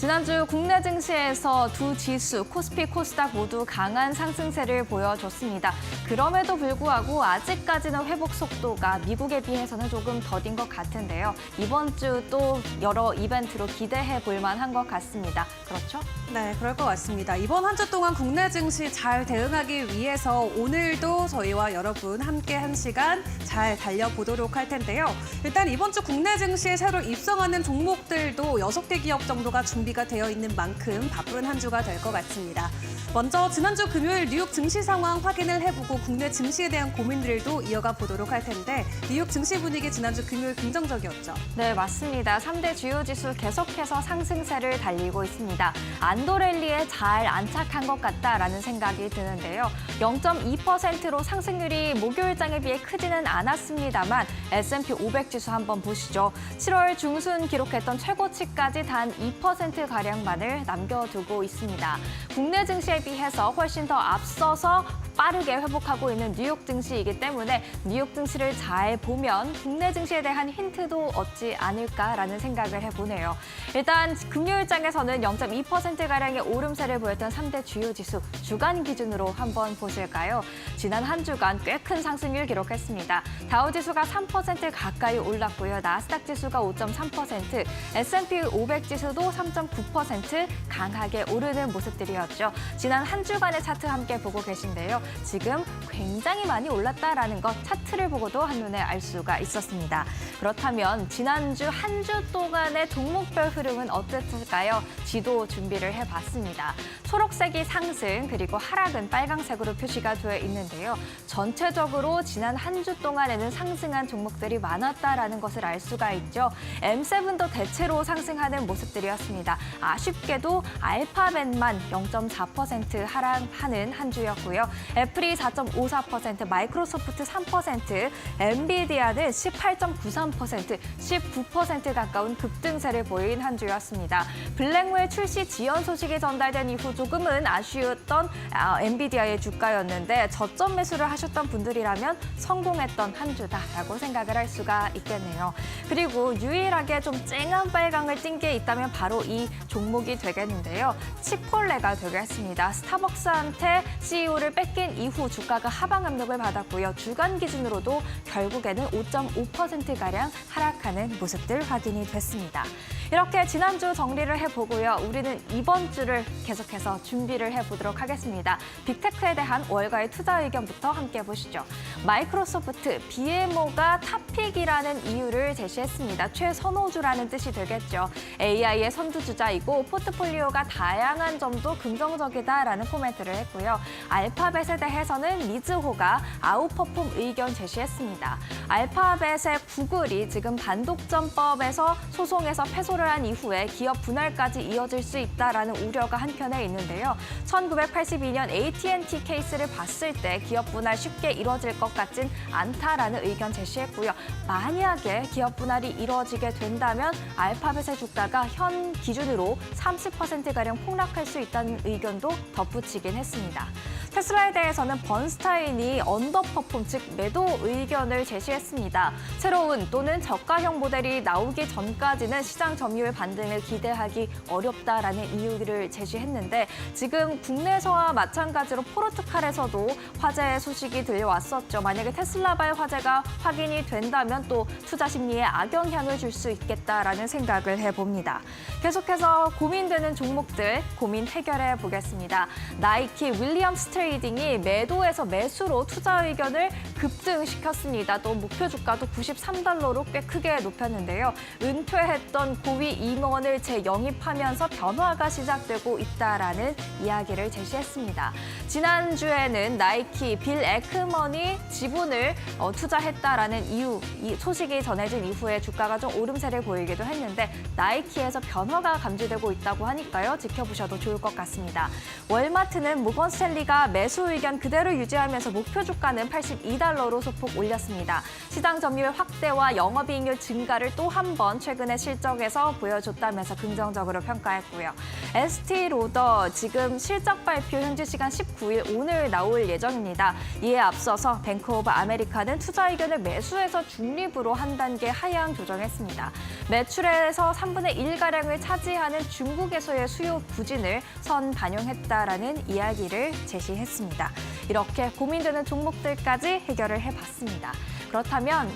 지난주 국내 증시에서 두 지수, 코스피, 코스닥 모두 강한 상승세를 보여줬습니다. 그럼에도 불구하고 아직까지는 회복 속도가 미국에 비해서는 조금 더딘 것 같은데요. 이번 주 또 여러 이벤트로 기대해 볼 만한 것 같습니다. 그렇죠? 네, 그럴 것 같습니다. 이번 한 주 동안 국내 증시 잘 대응하기 위해서 오늘도 저희와 여러분 함께 한 시간 잘 달려보도록 할 텐데요. 일단 이번 주 국내 증시에 새로 입성하는 종목들도 6개 기업 정도가 준비가 되어 있는 만큼 바쁜 한 주가 될 것 같습니다. 먼저 지난주 금요일 뉴욕 증시 상황 확인을 해보고 국내 증시에 대한 고민들도 이어가 보도록 할 텐데 뉴욕 증시 분위기 지난주 금요일 긍정적이었죠. 네, 맞습니다. 3대 주요 지수 계속해서 상승세를 달리고 있습니다. 안도랠리에 잘 안착한 것 같다라는 생각이 드는데요. 0.2%로 상승률이 목요일장에 비해 크지는 않았습니다만 S&P 500 지수 한번 보시죠. 7월 중순 기록했던 최고치까지 단 2%가량만을 남겨두고 있습니다. 국내 증시에 비해서 훨씬 더 앞서서 빠르게 회복하고 있는 뉴욕 증시이기 때문에 뉴욕 증시를 잘 보면 국내 증시에 대한 힌트도 얻지 않을까라는 생각을 해보네요. 일단 금요일장에서는 0.2%가량의 오름세를 보였던 3대 주요 지수 주간 기준으로 한번 보실까요? 지난 한 주간 꽤 큰 상승률 기록했습니다. 다우지수가 3% 가까이 올랐고요. 나스닥 지수가 5.3%, S&P 500 지수도 3.9% 강하게 오르는 모습들이었죠. 지난 한 주간의 차트 함께 보고 계신데요. 지금 굉장히 많이 올랐다라는 것 차트를 보고도 한눈에 알 수가 있었습니다. 그렇다면 지난주 한 주 동안의 종목별 흐름은 어땠을까요? 지도 준비를 해봤습니다. 초록색이 상승, 그리고 하락은 빨강색으로 표시가 되어 있는데요. 전체적으로 지난 한 주 동안에는 상승한 종목들이 많았다라는 것을 알 수가 있죠. M7도 대체로 상승하는 모습들이었습니다. 아쉽게도 알파벳만 0.4% 하락하는 한 주였고요. 애플이 4.54%, 마이크로소프트 3%, 엔비디아는 18.93%, 19% 가까운 급등세를 보인 한 주였습니다. 블랙웰 출시 지연 소식이 전달된 이후 조금은 아쉬웠던 엔비디아의 주가였는데 저점 매수를 하셨던 분들이라면 성공했던 한 주다라고 생각을 할 수가 있겠네요. 그리고 유일하게 좀 쨍한 빨강을 띈 게 있다면 바로 이 종목이 되겠는데요. 치폴레가 되겠습니다. 스타벅스한테 CEO를 뺏긴 이후 주가가 하방 압력을 받았고요. 주간 기준으로도 결국에는 5.5%가량 하락하는 모습들 확인이 됐습니다. 이렇게 지난주 정리를 해보고요. 우리는 이번 주를 계속해서 준비를 해보도록 하겠습니다. 빅테크에 대한 월가의 투자 의견부터 함께 보시죠. 마이크로소프트, BMO가 탑픽이라는 이유를 제시했습니다. 최선호주라는 뜻이 되겠죠. AI의 선두주자이고 포트폴리오가 다양한 점도 긍정적이다라는 코멘트를 했고요. 알파벳에 대해서는 미즈호가 아웃퍼폼 의견 제시했습니다. 알파벳의 구글이 지금 반독점법에서 소송에서 패소를 한 이후에 기업 분할까지 이어질 수 있다라는 우려가 한편에 있는데요. 1982년 AT&T 케이스를 봤을 때 기업 분할 쉽게 이뤄질 것 같진 않다라는 의견 제시했고요. 만약에 기업 분할이 이루어지게 된다면 알파벳의 주가가 현 기준으로 30%가량 폭락할 수 있다는 의견도 덧붙이긴 했습니다. 테슬라에 대해서는 번스타인이 언더퍼폼, 즉 매도 의견을 제시했습니다. 새로운 또는 저가형 모델이 나오기 전까지는 시장 점유율 반등을 기대하기 어렵다라는 이유를 제시했는데 지금 국내에서와 마찬가지로 포르투갈에서도 화재 소식이 들려왔었죠. 만약에 테슬라발 화재가 확인이 된다면 또 투자 심리에 악영향을 줄 수 있겠다라는 생각을 해봅니다. 계속해서 고민되는 종목들 고민 해결해 보겠습니다. 나이키, 윌리엄스 트레이딩이 매도에서 매수로 투자 의견을 급등시켰습니다. 또 목표 주가도 93달러로 꽤 크게 높였는데요. 은퇴했던 고위 임원을 재영입하면서 변화가 시작되고 있다라는 이야기를 제시했습니다. 지난주에는 나이키, 빌 에크먼이 지분을 투자했다라는 이 소식이 전해진 이후에 주가가 좀 오름세를 보이기도 했는데 나이키에서 변화가 감지되고 있다고 하니까요. 지켜보셔도 좋을 것 같습니다. 월마트는 모건 스탠리가 매수 의견 그대로 유지하면서 목표 주가는 82달러로 소폭 올렸습니다. 시장 점유율 확대와 영업이익률 증가를 또 한 번 최근의 실적에서 보여줬다면서 긍정적으로 평가했고요. ST로더 지금 실적 발표 현지 시간 19일 오늘 나올 예정입니다. 이에 앞서서 뱅크 오브 아메리카는 투자 의견을 매수해서 중립으로 한 단계 하향 조정했습니다. 매출에서 3분의 1가량을 차지하는 중국에서의 수요 부진을 선 반영했다라는 이야기를 제시했습니다. 이렇게 고민되는 종목들까지 해결을 해봤습니다. 그렇다면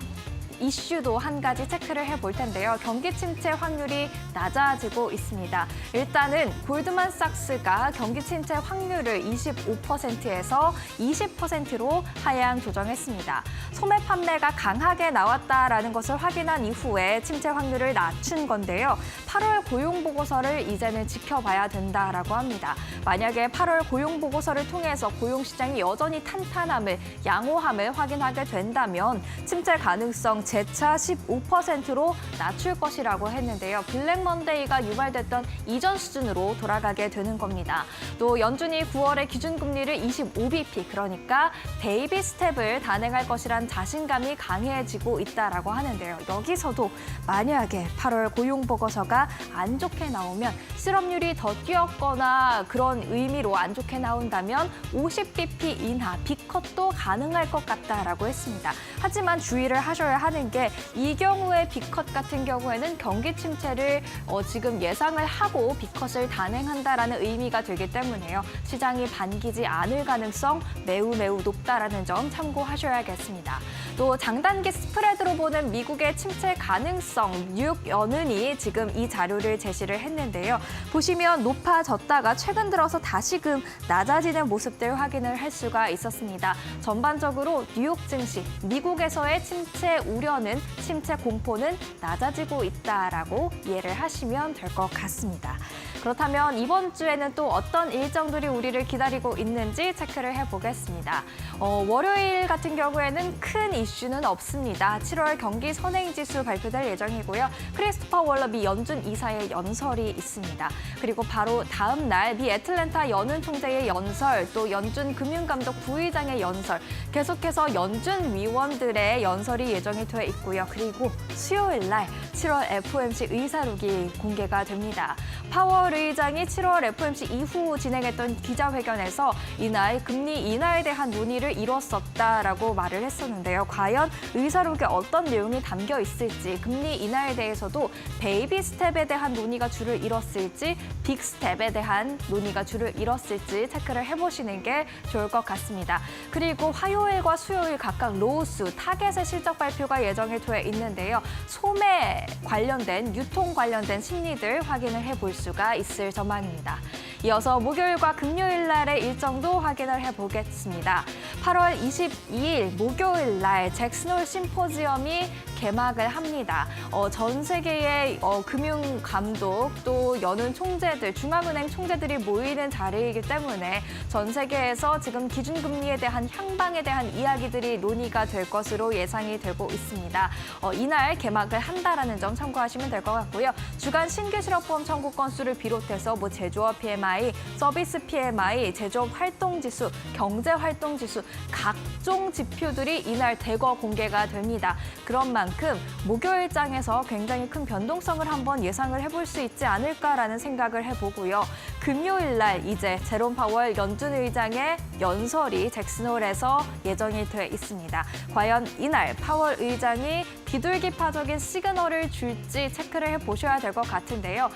이슈도 한 가지 체크를 해볼 텐데요. 경기 침체 확률이 낮아지고 있습니다. 일단은 골드만삭스가 경기 침체 확률을 25%에서 20%로 하향 조정했습니다. 소매 판매가 강하게 나왔다라는 것을 확인한 이후에 침체 확률을 낮춘 건데요. 8월 고용보고서를 이제는 지켜봐야 된다라고 합니다. 만약에 8월 고용보고서를 통해서 고용시장이 여전히 탄탄함을, 양호함을 확인하게 된다면 침체 가능성 재차 15%로 낮출 것이라고 했는데요. 블랙 먼데이가 유발됐던 이전 수준으로 돌아가게 되는 겁니다. 또 연준이 9월에 기준금리를 25bp, 그러니까 베이비 스텝을 단행할 것이란 자신감이 강해지고 있다라고 하는데요. 여기서도 만약에 8월 고용보고서가 안 좋게 나오면 실업률이 더 뛰었거나 그런 의미로 안 좋게 나온다면 50bp 인하, B컷도 가능할 것 같다라고 했습니다. 하지만 주의를 하셔야 하는 게 이 경우에 B컷 같은 경우에는 경기 침체를 지금 예상을 하고 B컷을 단행한다라는 의미가 되기 때문에요. 시장이 반기지 않을 가능성 매우 높다라는 점 참고하셔야겠습니다. 또 장단기 스프레드로 보는 미국의 침체 가능성, 뉴욕 연은이 지금 이 자료를 제시를 했는데요. 보시면 높아졌다가 최근 들어서 다시금 낮아지는 모습들 확인을 할 수가 있었습니다. 전반적으로 뉴욕 증시, 미국에서의 침체 우려는, 침체 공포는 낮아지고 있다라고 이해를 하시면 될 것 같습니다. 그렇다면 이번 주에는 또 어떤 일정들이 우리를 기다리고 있는지 체크를 해보겠습니다. 월요일 같은 경우에는 큰 이슈는 없습니다. 7월 경기 선행지수 발표될 예정이고요. 크리스토퍼 월러 미 연준 이사의 연설이 있습니다. 그리고 바로 다음 날 미 애틀랜타 연은 총재의 연설, 또 연준 금융감독 부의장의 연설, 계속해서 연준 위원들의 연설이 예정이 돼 있고요. 그리고 수요일 날 7월 FOMC 의사록이 공개가 됩니다. 파월 의장이 7월 FOMC 이후 진행했던 기자회견에서 이날 금리 인하에 대한 논의를 이뤘었다라고 말을 했었는데요. 과연 의사록에 어떤 내용이 담겨 있을지, 금리 인하에 대해서도 베이비 스텝에 대한 논의가 줄을 이뤘을지, 빅 스텝에 대한 논의가 줄을 이뤘을지 체크를 해보시는 게 좋을 것 같습니다. 그리고 화요일과 수요일 각각 로우스, 타겟의 실적 발표가 예정이 돼 있는데요. 소매 관련된, 유통 관련된 심리들 확인을 해볼 수가 있을 전망입니다. 이어서 목요일과 금요일 날의 일정도 확인을 해보겠습니다. 8월 22일 목요일 날 잭슨홀 심포지엄이 개막을 합니다. 전 세계의 금융 감독, 또 연은 총재들, 중앙은행 총재들이 모이는 자리이기 때문에 전 세계에서 지금 기준금리에 대한 향방에 대한 이야기들이 논의가 될 것으로 예상이 되고 있습니다. 이날 개막을 한다라는 점 참고하시면 될 것 같고요. 주간 신규 실업보험 청구 건수를 비롯해서 제조업 PMI, 서비스 PMI, 제조업 활동지수, 경제활동지수 각종 지표들이 이날 대거 공개가 됩니다. 그런 만큼 목요일장에서 굉장히 큰 변동성을 한번 예상을 해볼 수 있지 않을까라는 생각을 해보고요. 금요일 날 이제 제롬 파월 연준 의장의 연설이 잭슨홀에서 예정이 돼 있습니다. 과연 이날 파월 의장이 비둘기파적인 시그널을 줄지 체크를 해보셔야 될 것 같은데요.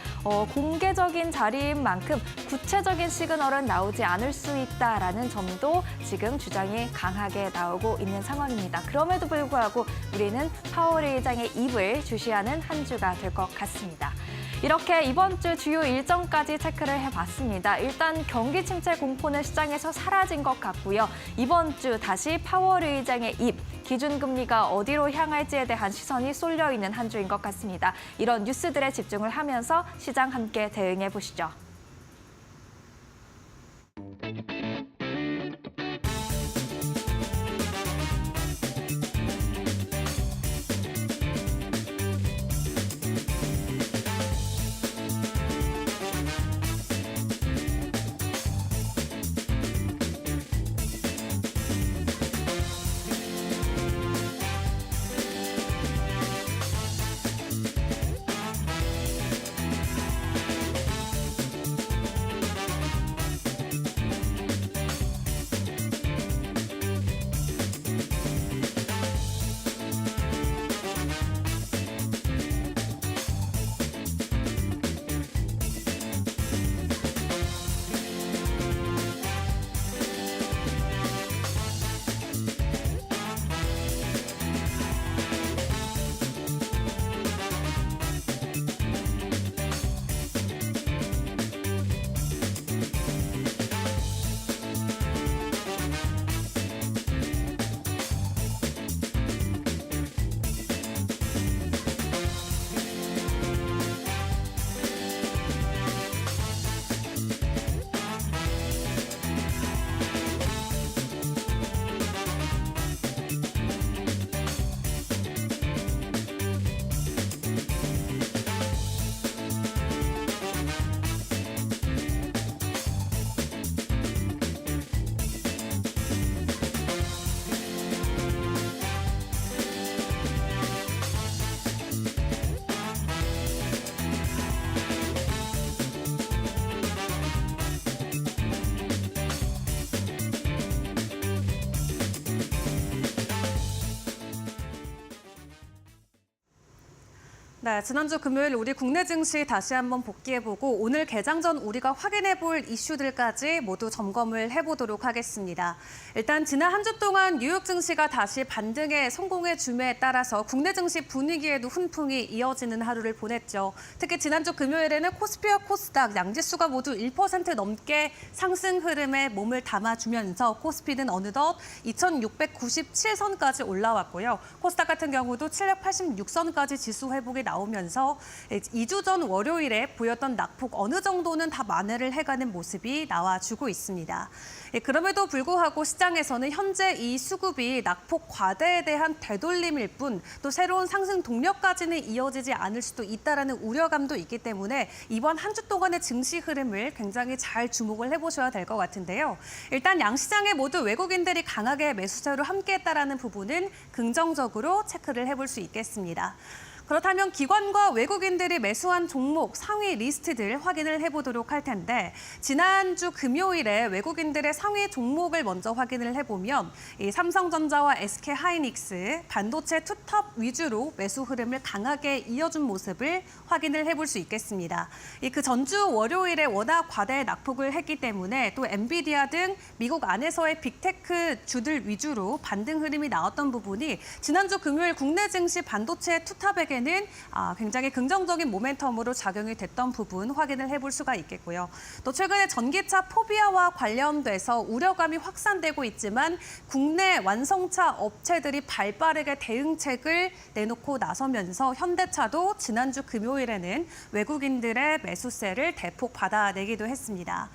공개적인 자리인 만큼 구체적인 시그널은 나오지 않을 수 있다라는 점도 지금 주장이 강하게 나오고 있는 상황입니다. 그럼에도 불구하고 우리는 파월 의장의 입을 주시하는 한 주가 될 것 같습니다. 이렇게 이번 주 주요 일정까지 체크를 해봤습니다. 일단 경기 침체 공포는 시장에서 사라진 것 같고요. 이번 주 다시 파월 의장의 입, 기준금리가 어디로 향할지에 대한 시선이 쏠려 있는 한 주인 것 같습니다. 이런 뉴스들에 집중을 하면서 시장 함께 대응해 보시죠. 네, 지난주 금요일 우리 국내 증시 다시 한번 복귀해보고 오늘 개장 전 우리가 확인해볼 이슈들까지 모두 점검을 해보도록 하겠습니다. 일단 지난 한 주 동안 뉴욕 증시가 다시 반등에 성공해 줌에 따라서 국내 증시 분위기에도 훈풍이 이어지는 하루를 보냈죠. 특히 지난주 금요일에는 코스피와 코스닥 양지수가 모두 1% 넘게 상승 흐름에 몸을 담아주면서 코스피는 어느덧 2,697선까지 올라왔고요. 코스닥 같은 경우도 786선까지 지수 회복이 나오면서 2주 전 월요일에 보였던 낙폭 어느 정도는 다 만회를 해가는 모습이 나와주고 있습니다. 그럼에도 불구하고 시장에서는 현재 이 수급이 낙폭 과대에 대한 되돌림일 뿐 또 새로운 상승 동력까지는 이어지지 않을 수도 있다라는 우려감도 있기 때문에 이번 한 주 동안의 증시 흐름을 굉장히 잘 주목을 해보셔야 될 것 같은데요. 일단 양시장에 모두 외국인들이 강하게 매수세로 함께했다라는 부분은 긍정적으로 체크를 해볼 수 있겠습니다. 그렇다면 기관과 외국인들이 매수한 종목 상위 리스트들 확인을 해보도록 할 텐데 지난주 금요일에 외국인들의 상위 종목을 먼저 확인을 해보면 이 삼성전자와 SK하이닉스, 반도체 투톱 위주로 매수 흐름을 강하게 이어준 모습을 확인을 해볼 수 있겠습니다. 그 전주 월요일에 워낙 과대 낙폭을 했기 때문에 또 엔비디아 등 미국 안에서의 빅테크 주들 위주로 반등 흐름이 나왔던 부분이 지난주 금요일 국내 증시 반도체 투톱에게 는 굉장히 긍정적인 모멘텀으로 작용이 됐던 부분 확인을 해볼 수가 있겠고요. 또 최근에 전기차 포비아와 관련돼서 우려감이 확산되고 있지만 국내 완성차 업체들이 발빠르게 대응책을 내놓고 나서면서 현대차도 지난주 금요일에는 외국인들의 매수세를 대폭 받아내기도 했습니다.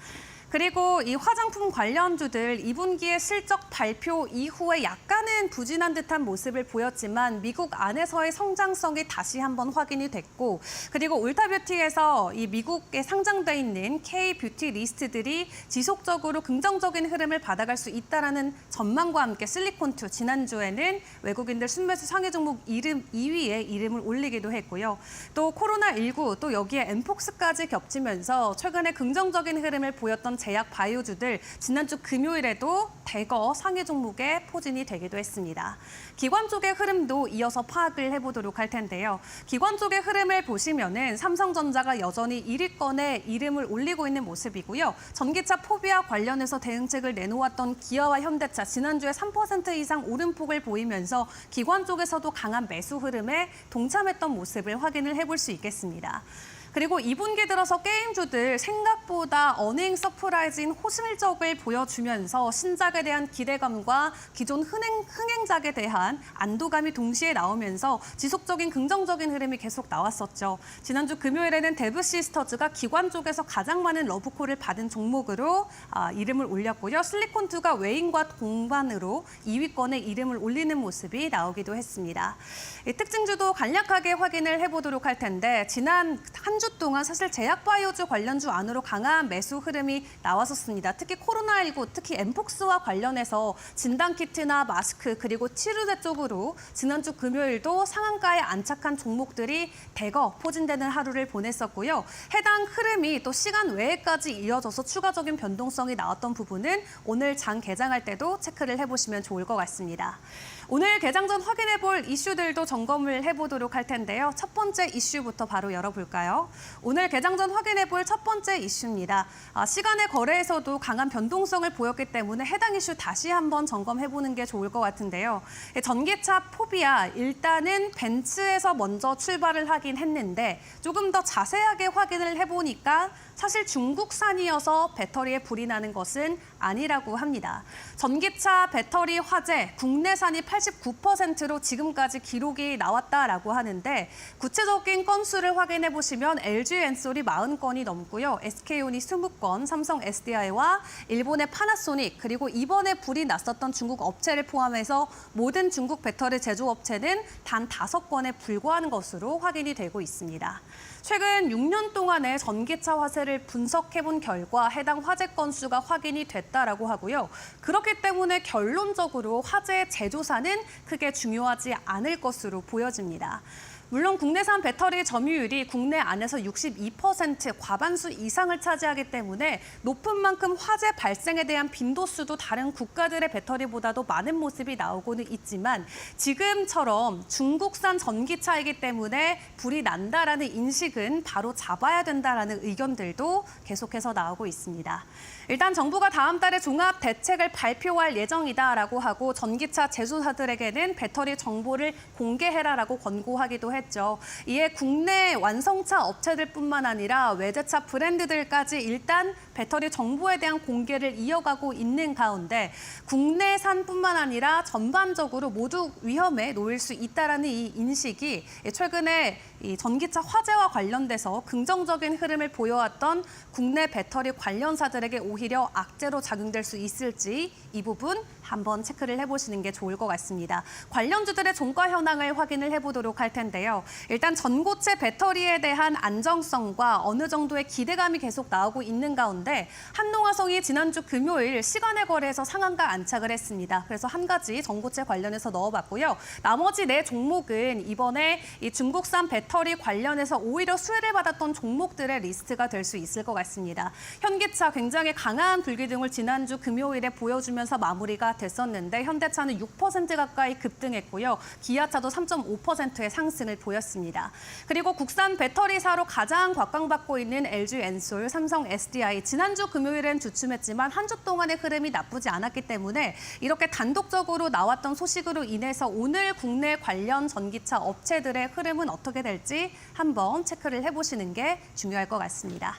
그리고 이 화장품 관련주들 2분기의 실적 발표 이후에 약간은 부진한 듯한 모습을 보였지만 미국 안에서의 성장성이 다시 한번 확인이 됐고 그리고 울타뷰티에서 이 미국에 상장돼 있는 K-뷰티 리스트들이 지속적으로 긍정적인 흐름을 받아갈 수 있다라는 전망과 함께 실리콘2 지난주에는 외국인들 순매수 상위 종목 2위에 이름을 올리기도 했고요. 또 코로나19 또 여기에 엠폭스까지 겹치면서 최근에 긍정적인 흐름을 보였던 제약 바이오주들 지난주 금요일에도 대거 상위 종목에 포진이 되기도 했습니다. 기관 쪽의 흐름도 이어서 파악을 해보도록 할 텐데요. 기관 쪽의 흐름을 보시면은 삼성전자가 여전히 1위권에 이름을 올리고 있는 모습이고요. 전기차 포비아 관련해서 대응책을 내놓았던 기아와 현대차 지난주에 3% 이상 오름폭을 보이면서 기관 쪽에서도 강한 매수 흐름에 동참했던 모습을 확인을 해볼 수 있겠습니다. 그리고 2분기 들어서 게임주들 생각보다 어닝 서프라이즈인 호실적을 보여주면서 신작에 대한 기대감과 기존 흥행작에 대한 안도감이 동시에 나오면서 지속적인 긍정적인 흐름이 계속 나왔었죠. 지난주 금요일에는 데브시스터즈가 기관 쪽에서 가장 많은 러브콜을 받은 종목으로 이름을 올렸고요. 실리콘2가 외인과 동반으로 2위권에 이름을 올리는 모습이 나오기도 했습니다. 특징주도 간략하게 확인을 해보도록 할 텐데 지난 한 주 동안 사실 제약바이오주 관련주 안으로 강한 매수 흐름이 나왔었습니다. 특히 코로나19, 특히 엠폭스와 관련해서 진단키트나 마스크 그리고 치료제 쪽으로 지난주 금요일도 상한가에 안착한 종목들이 대거 포진되는 하루를 보냈었고요. 해당 흐름이 또 시간 외에까지 이어져서 추가적인 변동성이 나왔던 부분은 오늘 장 개장할 때도 체크를 해보시면 좋을 것 같습니다. 오늘 개장 전 확인해볼 이슈들도 점검을 해보도록 할 텐데요. 첫 번째 이슈부터 바로 열어볼까요? 오늘 개장 전 확인해볼 첫 번째 이슈입니다. 시간의 거래에서도 강한 변동성을 보였기 때문에 해당 이슈 다시 한번 점검해보는 게 좋을 것 같은데요. 전기차 포비아, 일단은 벤츠에서 먼저 출발을 하긴 했는데 조금 더 자세하게 확인을 해보니까 사실 중국산이어서 배터리에 불이 나는 것은 아니라고 합니다. 전기차 배터리 화재 국내산이 89%로 지금까지 기록이 나왔다라고 하는데 구체적인 건수를 확인해 보시면 LG 엔솔이 40건이 넘고요. SK온이 20건, 삼성 SDI와 일본의 파나소닉 그리고 이번에 불이 났었던 중국 업체를 포함해서 모든 중국 배터리 제조업체는 단 5건에 불과한 것으로 확인이 되고 있습니다. 최근 6년 동안의 전기차 화재를 분석해본 결과 해당 화재 건수가 확인이 됐다라고 하고요. 그렇기 때문에 결론적으로 화재의 제조사는 크게 중요하지 않을 것으로 보여집니다. 물론 국내산 배터리 점유율이 국내 안에서 62% 과반수 이상을 차지하기 때문에 높은 만큼 화재 발생에 대한 빈도수도 다른 국가들의 배터리보다도 많은 모습이 나오고는 있지만 지금처럼 중국산 전기차이기 때문에 불이 난다라는 인식은 바로 잡아야 된다라는 의견들도 계속해서 나오고 있습니다. 일단 정부가 다음 달에 종합 대책을 발표할 예정이다라고 하고 전기차 제조사들에게는 배터리 정보를 공개해라라고 권고하기도 했죠. 이에 국내 완성차 업체들뿐만 아니라 외제차 브랜드들까지 일단 배터리 정보에 대한 공개를 이어가고 있는 가운데 국내산뿐만 아니라 전반적으로 모두 위험에 놓일 수 있다라는 이 인식이 최근에 이 전기차 화재와 관련돼서 긍정적인 흐름을 보여왔던 국내 배터리 관련사들에게 오히려 악재로 작용될 수 있을지 이 부분 한번 체크를 해보시는 게 좋을 것 같습니다. 관련주들의 종가 현황을 확인을 해보도록 할 텐데요. 일단 전고체 배터리에 대한 안정성과 어느 정도의 기대감이 계속 나오고 있는 가운데 한농화성이 지난주 금요일 시간의 거래에서 상한가 안착을 했습니다. 그래서 한 가지 전고체 관련해서 넣어봤고요. 나머지 네 종목은 이번에 이 중국산 배터리 관련해서 오히려 수혜를 받았던 종목들의 리스트가 될 수 있을 것 같습니다. 현기차 굉장히 강한 불기둥을 지난주 금요일에 보여주면서 마무리가 됐었는데 현대차는 6% 가까이 급등했고요. 기아차도 3.5%의 상승을 보였습니다. 그리고 국산 배터리사로 가장 곽광받고 있는 LG 엔솔, 삼성 SDI 지난주 금요일엔 주춤했지만 한 주 동안의 흐름이 나쁘지 않았기 때문에 이렇게 단독적으로 나왔던 소식으로 인해서 오늘 국내 관련 전기차 업체들의 흐름은 어떻게 될지 한번 체크를 해보시는 게 중요할 것 같습니다.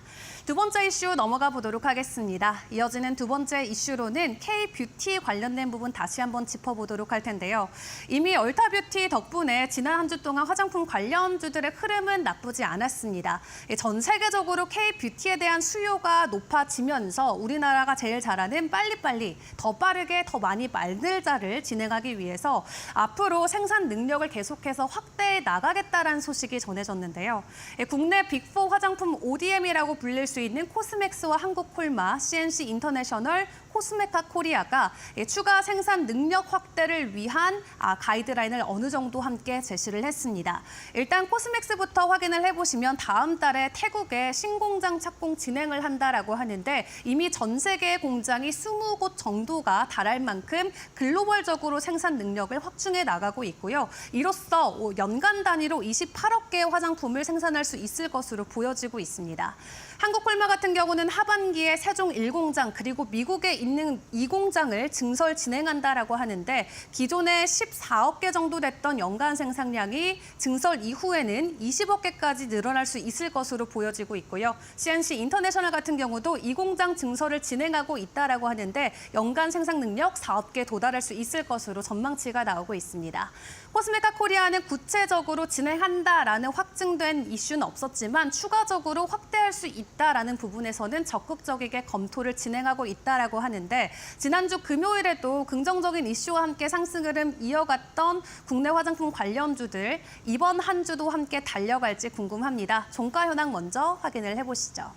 두 번째 이슈 넘어가 보도록 하겠습니다. 이어지는 두 번째 이슈로는 K-뷰티 관련된 부분 다시 한번 짚어보도록 할 텐데요. 이미 얼타뷰티 덕분에 지난 한 주 동안 화장품 관련주들의 흐름은 나쁘지 않았습니다. 전 세계적으로 K-뷰티에 대한 수요가 높아지면서 우리나라가 제일 잘하는 빨리빨리, 더 빠르게, 더 많이 만들자를 진행하기 위해서 앞으로 생산 능력을 계속해서 확대해 나가겠다라는 소식이 전해졌는데요. 국내 빅4 화장품 ODM이라고 불릴 수 있는 코스맥스와 한국콜마, CNC 인터내셔널, 코스메카 코리아가 추가 생산 능력 확대를 위한 가이드라인을 어느 정도 함께 제시를 했습니다. 일단 코스맥스부터 확인을 해보시면 다음 달에 태국에 신공장 착공 진행을 한다라고 하는데 이미 전 세계의 공장이 20곳 정도가 달할 만큼 글로벌적으로 생산 능력을 확충해 나가고 있고요. 이로써 연간 단위로 28억 개의 화장품을 생산할 수 있을 것으로 보여지고 있습니다. 한국콜마 같은 경우는 하반기에 세종 1공장 그리고 미국에 있는 2공장을 증설 진행한다라고 하는데 기존에 14억 개 정도 됐던 연간 생산량이 증설 이후에는 20억 개까지 늘어날 수 있을 것으로 보여지고 있고요. CNC 인터내셔널 같은 경우도 2공장 증설을 진행하고 있다라고 하는데 연간 생산 능력 4억 개 도달할 수 있을 것으로 전망치가 나오고 있습니다. 코스메카 코리아는 구체적으로 진행한다라는 확증된 이슈는 없었지만 추가적으로 확대할 수 있다라는 부분에서는 적극적이게 검토를 진행하고 있다라고 하는데 지난주 금요일에도 긍정적인 이슈와 함께 상승 흐름 이어갔던 국내 화장품 관련주들 이번 한 주도 함께 달려갈지 궁금합니다. 종가 현황 먼저 확인을 해보시죠.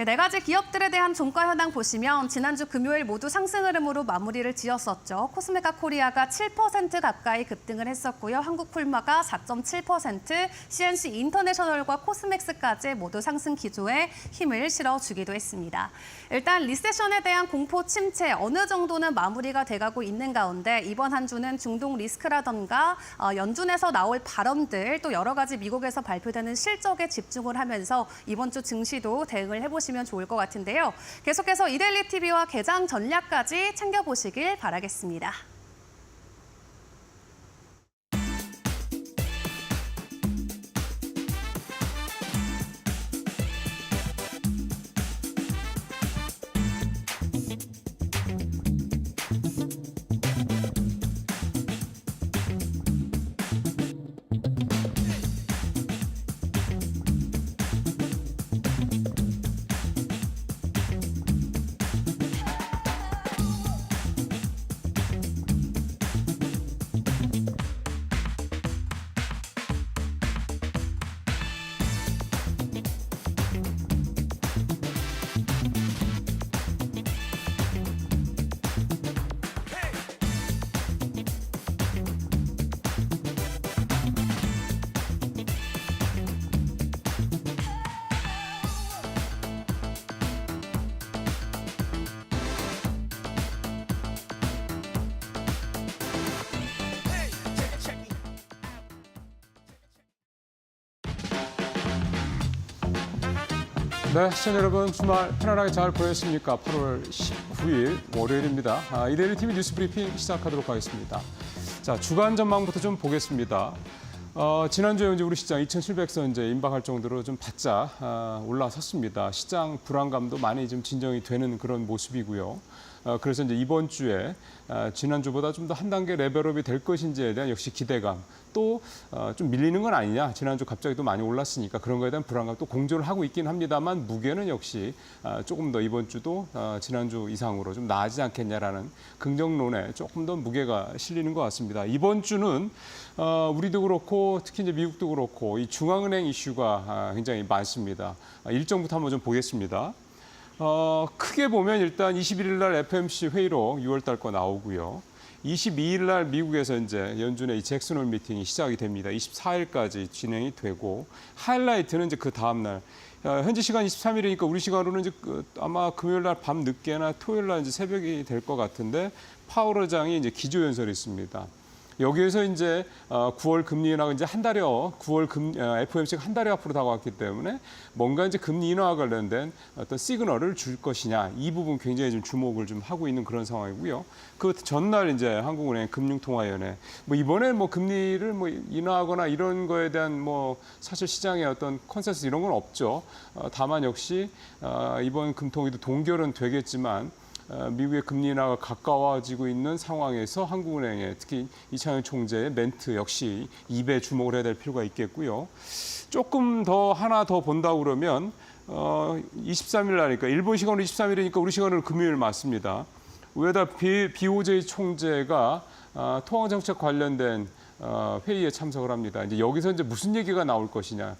네 가지 기업들에 대한 종가 현황 보시면 지난주 금요일 모두 상승 흐름으로 마무리를 지었었죠. 코스메카 코리아가 7% 가까이 급등을 했었고요. 한국콜마가 4.7%, CNC 인터내셔널과 코스맥스까지 모두 상승 기조에 힘을 실어주기도 했습니다. 일단 리세션에 대한 공포 침체 어느 정도는 마무리가 돼가고 있는 가운데 이번 한 주는 중동 리스크라던가 연준에서 나올 발언들 또 여러 가지 미국에서 발표되는 실적에 집중을 하면서 이번 주 증시도 대응을 해보시면 좋을 것 같은데요. 계속해서 이데일리 TV와 개장 전략까지 챙겨보시길 바라겠습니다. 네, 시청자 여러분 주말 편안하게 잘 보냈습니까? 8월 19일 월요일입니다. 이데일리 TV 뉴스 브리핑 시작하도록 하겠습니다. 자, 주간 전망부터 좀 보겠습니다. 지난주에 이제 우리 시장 2,700선 이제 임박할 정도로 좀 바짝 올라섰습니다. 시장 불안감도 많이 좀 진정이 되는 그런 모습이고요. 그래서 이제 이번 주에 지난주보다 좀 더 한 단계 레벨업이 될 것인지에 대한 역시 기대감, 또 좀 밀리는 건 아니냐, 지난주 갑자기 또 많이 올랐으니까 그런 거에 대한 불안감 또 공존을 하고 있긴 합니다만 무게는 역시 조금 더 이번 주도 지난주 이상으로 좀 나아지지 않겠냐라는 긍정론에 조금 더 무게가 실리는 것 같습니다. 이번 주는 우리도 그렇고 특히 이제 미국도 그렇고 이 중앙은행 이슈가 굉장히 많습니다. 일정부터 한번 좀 보겠습니다. 크게 보면 일단 21일 날 FOMC 회의로 6월 달 거 나오고요. 22일 날 미국에서 이제 연준의 이 잭슨홀 미팅이 시작이 됩니다. 24일까지 진행이 되고 하이라이트는 이제 그 다음 날 현지 시간 23일이니까 우리 시간으로는 이제 아마 금요일 날 밤 늦게나 토요일 날 이제 새벽이 될 것 같은데 파월 의장이 이제 기조 연설이 있습니다. 여기에서 이제 9월 금리 인하가 이제 한 달여 9월 FOMC가 한 달여 앞으로 다가왔기 때문에 뭔가 이제 금리 인하와 관련된 어떤 시그널을 줄 것이냐, 이 부분 굉장히 좀 주목을 좀 하고 있는 그런 상황이고요. 그 전날 이제 한국은행 금융통화위원회 뭐 이번에 뭐 금리를 뭐 인하하거나 이런 거에 대한 뭐 사실 시장의 어떤 컨센서스 이런 건 없죠. 다만 역시 이번 금통위도 동결은 되겠지만 미국의 금리 인하가 가까워지고 있는 상황에서 한국은행의 특히 이창용 총재의 멘트 역시 입에 주목을 해야 될 필요가 있겠고요. 조금 더 하나 더 본다고 그러면 23일 날이니까 일본 시간으로 23일이니까 우리 시간으로 금요일 맞습니다. 우에다 BOJ 총재가 통화정책 관련된 회의에 참석을 합니다. 이제 여기서 이제 무슨 얘기가 나올 것이냐.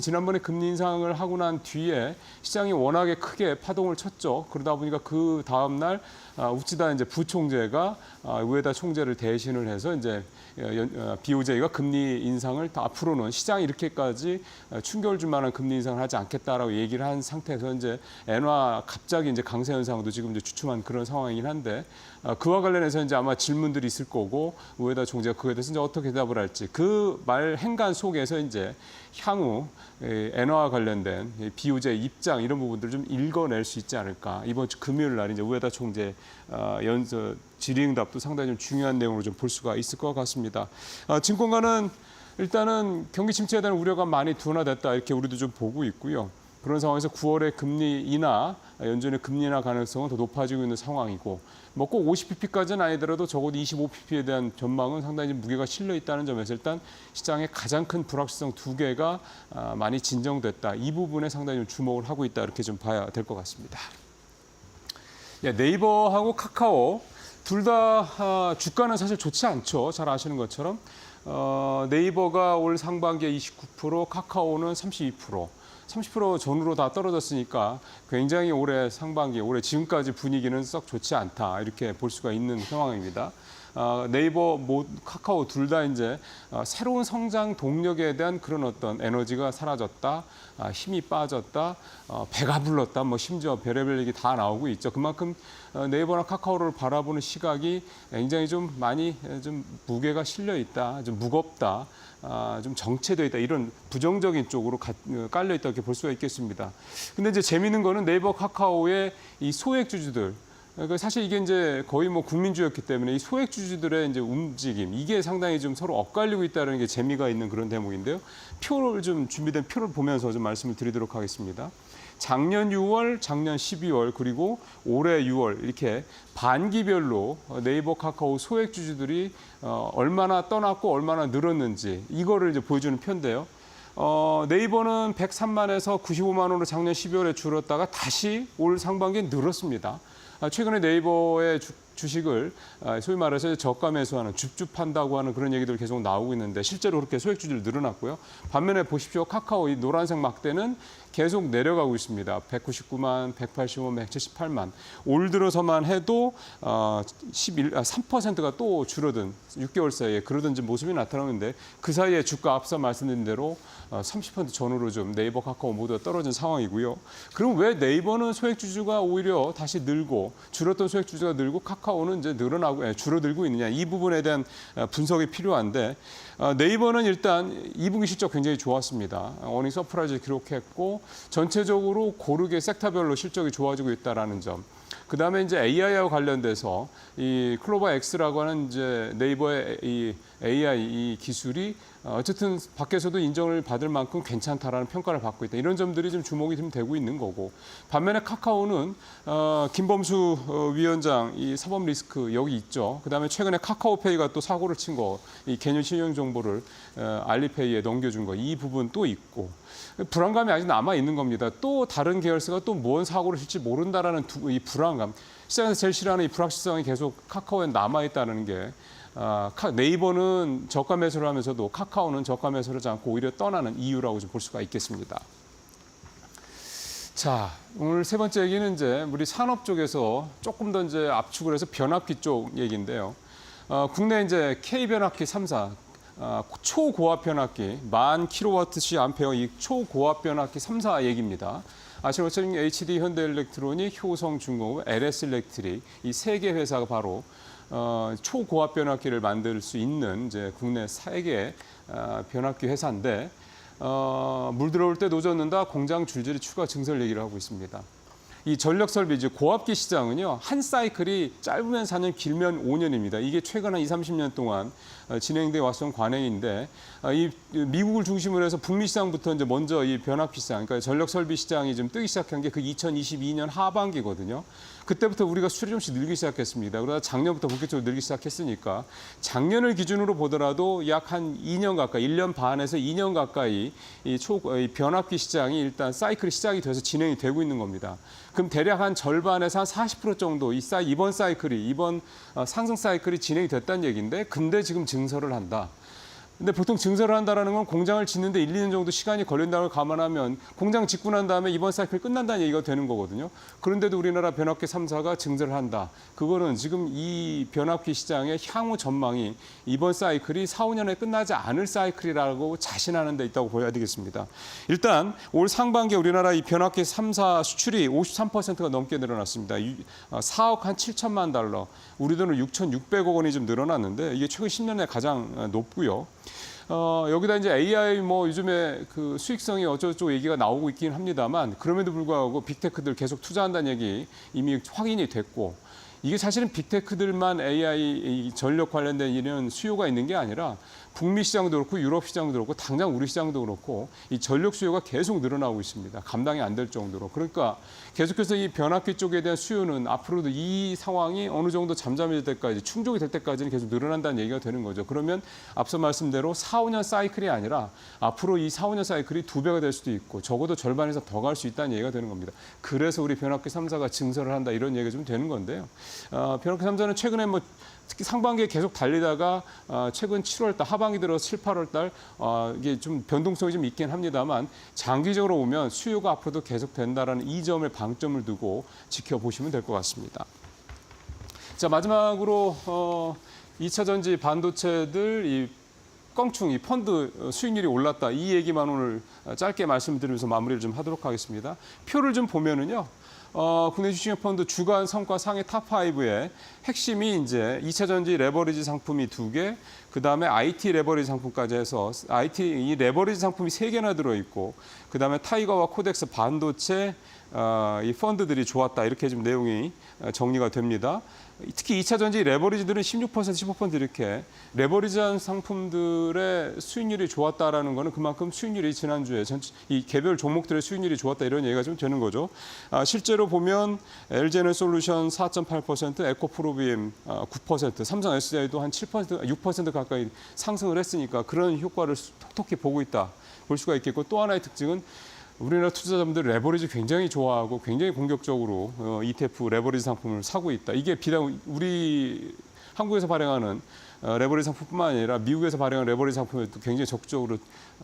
지난번에 금리 인상을 하고 난 뒤에 시장이 워낙에 크게 파동을 쳤죠. 그러다 보니까 그 다음 날 우치다 이제 부총재가 우에다 총재를 대신을 해서 이제 BOJ가 금리 인상을 앞으로는 시장이 이렇게까지 충격을 줄 만한 금리 인상을 하지 않겠다라고 얘기를 한 상태에서 이제 엔화 갑자기 이제 강세 현상도 지금 이제 주춤한 그런 상황이긴 한데 그와 관련해서 이제 아마 질문들이 있을 거고 우에다 총재가 그거에 대해서 이제 어떻게 대답을 할지 그 말 행간 속에서 이제 향후 엔화와 관련된 BOJ 입장 이런 부분들을 좀 읽어낼 수 있지 않을까. 이번 주 금요일 날 이제 우에다 총재 질의응답도 상당히 좀 중요한 내용으로 좀 볼 수가 있을 것 같습니다. 증권가는 일단은 경기 침체에 대한 우려가 많이 둔화됐다 이렇게 우리도 좀 보고 있고요. 그런 상황에서 9월에 금리 인하, 연준의 금리 인하 가능성은 더 높아지고 있는 상황이고 뭐 꼭 50pp까지는 아니더라도 적어도 25pp에 대한 전망은 상당히 무게가 실려 있다는 점에서 일단 시장의 가장 큰 불확실성 두 개가 많이 진정됐다. 이 부분에 상당히 좀 주목을 하고 있다 이렇게 좀 봐야 될 것 같습니다. 네이버하고 카카오 둘 다 주가는 사실 좋지 않죠. 잘 아시는 것처럼 네이버가 올 상반기에 29%, 카카오는 32%. 30% 전후로 다 떨어졌으니까 굉장히 올해 상반기, 올해 지금까지 분위기는 썩 좋지 않다 이렇게 볼 수가 있는 상황입니다. 네이버, 카카오 둘 다 이제 새로운 성장 동력에 대한 그런 어떤 에너지가 사라졌다, 힘이 빠졌다, 배가 불렀다, 뭐 심지어 별의별 얘기 다 나오고 있죠. 그만큼 네이버나 카카오를 바라보는 시각이 굉장히 좀 많이 좀 무게가 실려 있다, 좀 무겁다. 좀 정체되어 있다 이런 부정적인 쪽으로 깔려 있다 이렇게 볼 수가 있겠습니다. 근데 이제 재미있는 거는 네이버, 카카오의 이 소액주주들 사실 이게 이제 거의 뭐 국민주였기 때문에 이 소액주주들의 이제 움직임 이게 상당히 좀 서로 엇갈리고 있다는 게 재미가 있는 그런 대목인데요. 표를 좀 준비된 표를 보면서 좀 말씀을 드리도록 하겠습니다. 작년 6월, 작년 12월, 그리고 올해 6월 이렇게 반기별로 네이버, 카카오 소액 주주들이 얼마나 떠났고 얼마나 늘었는지 이거를 이제 보여주는 표인데요. 네이버는 103만에서 95만 원으로 작년 12월에 줄었다가 다시 올 상반기에 늘었습니다. 최근에 네이버의 주식을 소위 말해서 저가 매수하는 줍줍한다고 하는 그런 얘기들 계속 나오고 있는데 실제로 그렇게 소액주주를 늘어났고요. 반면에 보십시오. 카카오 이 노란색 막대는 계속 내려가고 있습니다. 199만, 185만, 178만. 올 들어서만 해도 3%가 또 줄어든 6개월 사이에 그러던 모습이 나타나는데 그 사이에 주가 앞서 말씀드린 대로 30% 전후로 좀 네이버, 카카오 모두가 떨어진 상황이고요. 그럼 왜 네이버는 소액주주가 오히려 다시 늘고 줄었던 소액주주가 늘고 카카오 카카오는 이제 줄어들고 있느냐 이 부분에 대한 분석이 필요한데 네이버는 일단 2분기 실적 굉장히 좋았습니다. 어닝 서프라이즈 기록했고 전체적으로 고르게 섹터별로 실적이 좋아지고 있다라는 점. 그다음에 이제 AI와 관련돼서 이 클로버 X라고 하는 이제 네이버의 이 AI 이 기술이 어쨌든 밖에서도 인정을 받을 만큼 괜찮다라는 평가를 받고 있다. 이런 점들이 좀 주목이 좀 되고 있는 거고. 반면에 카카오는 김범수 위원장 이 사법 리스크 여기 있죠. 그다음에 최근에 카카오페이가 또 사고를 친 거, 이 개인 신용 정보를 알리페이에 넘겨준 거, 이 부분 또 있고. 불안감이 아직 남아 있는 겁니다. 또 다른 계열사가 또 뭔 사고를 칠지 모른다라는 이 불안감. 시장에서 제일 싫어하는 이 불확실성이 계속 카카오에 남아 있다는 게. 네이버는 저가 매수를 하면서도 카카오는 저가 매수를 하지 않고 오히려 떠나는 이유라고 좀 볼 수가 있겠습니다. 자, 오늘 세 번째 얘기는 이제 우리 산업 쪽에서 조금 더 이제 압축을 해서 변압기 쪽 얘기인데요. 국내 이제 K변압기 3사 초고압 변압기 10,000kWh 암페어 이 초고압 변압기 3사 얘기입니다. 아시는 것처럼 HD 현대일렉트로닉, 효성중공업, LS일렉트릭 이 세 개 회사가 바로 초고압 변압기를 만들 수 있는 이제 국내 3개 변압기 회사인데 물 들어올 때 노젓는다 공장 줄줄이 추가 증설 얘기를 하고 있습니다. 이 전력 설비, 즉 고압기 시장은요, 한 사이클이 짧으면 4년, 길면 5년입니다. 이게 최근 한 20, 30년 동안 진행돼 왔던 관행인데, 이 미국을 중심으로 해서 북미 시장부터 이제 먼저 이 변압기 시장, 그러니까 전력 설비 시장이 좀 뜨기 시작한 게 그 2022년 하반기거든요. 그때부터 우리가 수출이 좀씩 늘기 시작했습니다. 그러다 작년부터 본격적으로 늘기 시작했으니까 작년을 기준으로 보더라도 약 한 2년 가까이, 1년 반에서 2년 가까이 이 변압기 시장이 일단 사이클이 시작이 돼서 진행이 되고 있는 겁니다. 그럼 대략 한 절반에서 한 40% 정도 이번 상승 사이클이 진행이 됐다는 얘기인데, 근데 지금 증설을 한다. 근데 보통 증설을 한다는 건 공장을 짓는데 1, 2년 정도 시간이 걸린다는 걸 감안하면 공장 짓고 난 다음에 이번 사이클이 끝난다는 얘기가 되는 거거든요. 그런데도 우리나라 변압기 3사가 증설을 한다. 그거는 지금 이 변압기 시장의 향후 전망이 이번 사이클이 4, 5년에 끝나지 않을 사이클이라고 자신하는 데 있다고 보여야 되겠습니다. 일단 올 상반기에 우리나라 이 변압기 3사 수출이 53%가 넘게 늘어났습니다. 4억 한 7천만 달러, 우리 돈으로 6,600억 원이 좀 늘어났는데 이게 최근 10년에 가장 높고요. 여기다 이제 AI 요즘에 그 수익성이 어쩌고저쩌고 얘기가 나오고 있긴 합니다만, 그럼에도 불구하고 빅테크들 계속 투자한다는 얘기 이미 확인이 됐고, 이게 사실은 빅테크들만 AI 전력 관련된 이런 수요가 있는 게 아니라 북미 시장도 그렇고 유럽 시장도 그렇고 당장 우리 시장도 그렇고 이 전력 수요가 계속 늘어나고 있습니다. 감당이 안 될 정도로. 그러니까 계속해서 이 변압기 쪽에 대한 수요는 앞으로도 이 상황이 어느 정도 잠잠해질 때까지, 충족이 될 때까지는 계속 늘어난다는 얘기가 되는 거죠. 그러면 앞서 말씀대로 4, 5년 사이클이 아니라 앞으로 이 4, 5년 사이클이 2배가 될 수도 있고 적어도 절반에서 더 갈 수 있다는 얘기가 되는 겁니다. 그래서 우리 변압기 3사가 증설을 한다 이런 얘기가 좀 되는 건데요. 변압기 3사는 최근에 특히 상반기에 계속 달리다가 최근 7월 달, 하반기 들어서 7, 8월 달 이게 좀 변동성이 좀 있긴 합니다만 장기적으로 보면 수요가 앞으로도 계속 된다라는 이 점에 방점을 두고 지켜보시면 될 것 같습니다. 자, 마지막으로 2차 전지 반도체들 이 껑충, 이 펀드 수익률이 올랐다. 이 얘기만 오늘 짧게 말씀드리면서 마무리를 좀 하도록 하겠습니다. 표를 좀 보면은요. 국내 주식 펀드 주간 성과 상위 탑5의 핵심이 이제 2차 전지 레버리지 상품이 2개, 그다음에 IT 레버리지 상품까지 해서 이 레버리지 상품이 3개나 들어있고, 그다음에 타이거와 코덱스 반도체 이 펀드들이 좋았다. 이렇게 좀 내용이 정리가 됩니다. 특히 2차 전지 레버리지들은 16%, 15% 이렇게 레버리지한 상품들의 수익률이 좋았다라는 거는 그만큼 수익률이 지난주에 이 개별 종목들의 수익률이 좋았다 이런 얘기가 좀 되는 거죠. 실제로 보면 LG에너솔루션 4.8%, 에코프로비엠 9%, 삼성 SDI도 한 7%, 6% 가까이 상승을 했으니까 그런 효과를 톡톡히 보고 있다 볼 수가 있겠고, 또 하나의 특징은 우리나라 투자자분들 레버리지 굉장히 좋아하고 굉장히 공격적으로 ETF 레버리지 상품을 사고 있다. 이게 비단 우리 한국에서 발행하는 레버리지 상품뿐만 아니라 미국에서 발행한 레버리지 상품에도 굉장히 적극적으로